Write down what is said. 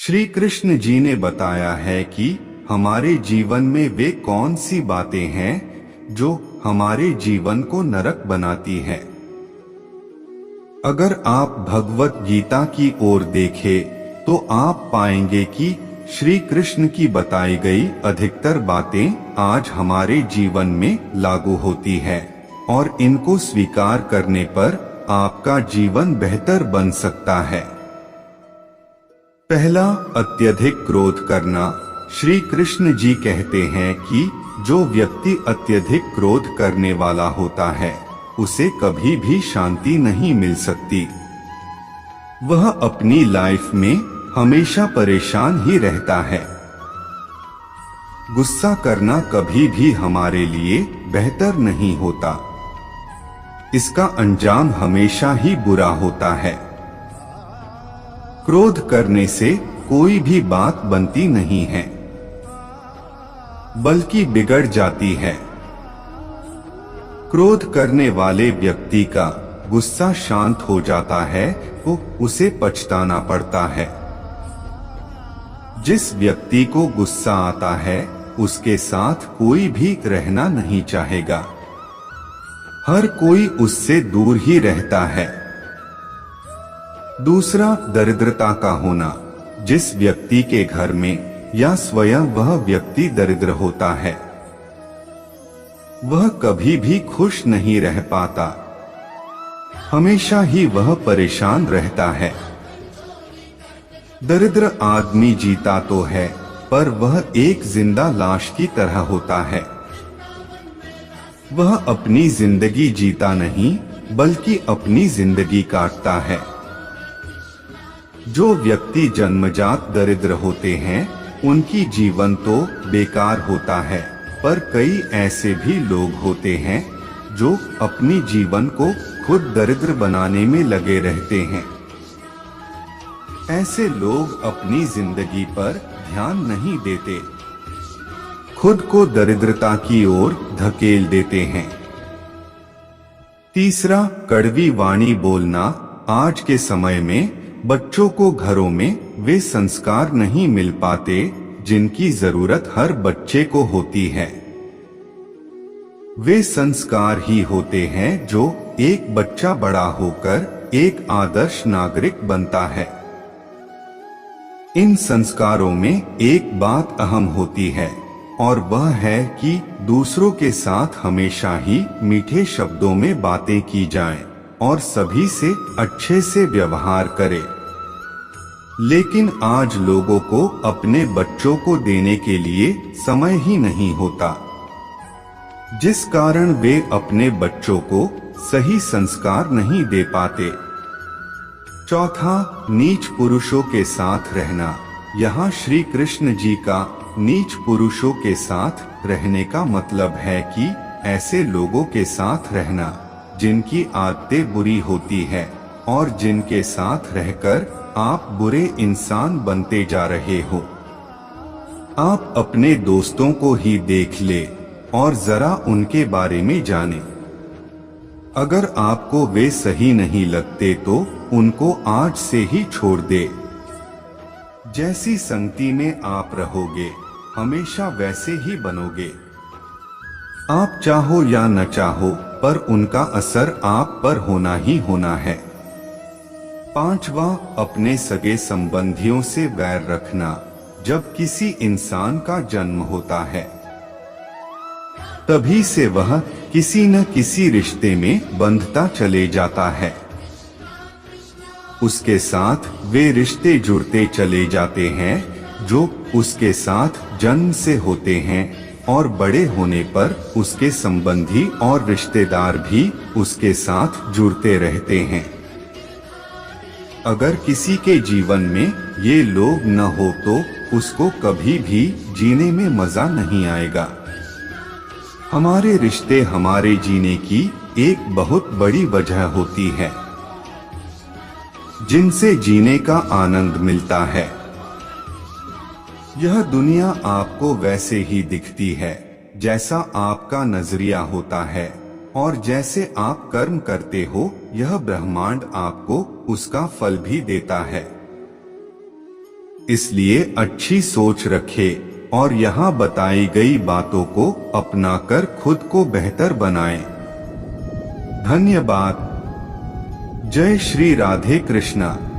श्री कृष्ण जी ने बताया है कि हमारे जीवन में वे कौन सी बातें हैं जो हमारे जीवन को नरक बनाती हैं। अगर आप भगवत गीता की ओर देखें तो आप पाएंगे कि श्री कृष्ण की बताई गई अधिकतर बातें आज हमारे जीवन में लागू होती है और इनको स्वीकार करने पर आपका जीवन बेहतर बन सकता है। पहला, अत्यधिक क्रोध करना। श्री कृष्ण जी कहते हैं कि जो व्यक्ति अत्यधिक क्रोध करने वाला होता है उसे कभी भी शांति नहीं मिल सकती। वह अपनी लाइफ में हमेशा परेशान ही रहता है। गुस्सा करना कभी भी हमारे लिए बेहतर नहीं होता। इसका अंजाम हमेशा ही बुरा होता है। क्रोध करने से कोई भी बात बनती नहीं है, बल्कि बिगड़ जाती है। क्रोध करने वाले व्यक्ति का गुस्सा शांत हो जाता है तो उसे पछताना पड़ता है। जिस व्यक्ति को गुस्सा आता है उसके साथ कोई भी रहना नहीं चाहेगा। हर कोई उससे दूर ही रहता है। दूसरा, दरिद्रता का होना। जिस व्यक्ति के घर में या स्वयं वह व्यक्ति दरिद्र होता है वह कभी भी खुश नहीं रह पाता। हमेशा ही वह परेशान रहता है। दरिद्र आदमी जीता तो है पर वह एक जिंदा लाश की तरह होता है। वह अपनी जिंदगी जीता नहीं बल्कि अपनी जिंदगी काटता है। जो व्यक्ति जन्मजात दरिद्र होते हैं उनकी जीवन तो बेकार होता है, पर कई ऐसे भी लोग होते हैं जो अपनी जीवन को खुद दरिद्र बनाने में लगे रहते हैं। ऐसे लोग अपनी जिंदगी पर ध्यान नहीं देते, खुद को दरिद्रता की ओर धकेल देते हैं। तीसरा, कड़वी वाणी बोलना। आज के समय में बच्चों को घरों में वे संस्कार नहीं मिल पाते जिनकी जरूरत हर बच्चे को होती है। वे संस्कार ही होते हैं जो एक बच्चा बड़ा होकर एक आदर्श नागरिक बनता है। इन संस्कारों में एक बात अहम होती है और वह है कि दूसरों के साथ हमेशा ही मीठे शब्दों में बातें की जाएं और सभी से अच्छे से व्यवहार करें। लेकिन आज लोगों को अपने बच्चों को देने के लिए समय ही नहीं होता, जिस कारण वे अपने बच्चों को सही संस्कार नहीं दे पाते। चौथा, नीच पुरुषों के साथ रहना। यहाँ श्री कृष्ण जी का नीच पुरुषों के साथ रहने का मतलब है कि ऐसे लोगों के साथ रहना जिनकी आदतें बुरी होती है और जिनके साथ रहकर आप बुरे इंसान बनते जा रहे हो। आप अपने दोस्तों को ही देख ले और जरा उनके बारे में जाने। अगर आपको वे सही नहीं लगते तो उनको आज से ही छोड़ दे। जैसी संगति में आप रहोगे हमेशा वैसे ही बनोगे। आप चाहो या न चाहो पर उनका असर आप पर होना ही होना है। पांचवा, अपने सगे संबंधियों से वैर रखना। जब किसी इंसान का जन्म होता है तभी से वह किसी न किसी रिश्ते में बंधता चले जाता है। उसके साथ वे रिश्ते जुड़ते चले जाते हैं जो उसके साथ जन्म से होते हैं और बड़े होने पर उसके संबंधी और रिश्तेदार भी उसके साथ जुड़ते रहते हैं। अगर किसी के जीवन में ये लोग न हो तो उसको कभी भी जीने में मजा नहीं आएगा। हमारे रिश्ते हमारे जीने की एक बहुत बड़ी वजह होती है जिनसे जीने का आनंद मिलता है। यह दुनिया आपको वैसे ही दिखती है जैसा आपका नजरिया होता है और जैसे आप कर्म करते हो यह ब्रह्मांड आपको उसका फल भी देता है। इसलिए अच्छी सोच रखें और यहाँ बताई गई बातों को अपनाकर खुद को बेहतर बनाएं। धन्यवाद। जय श्री राधे कृष्णा।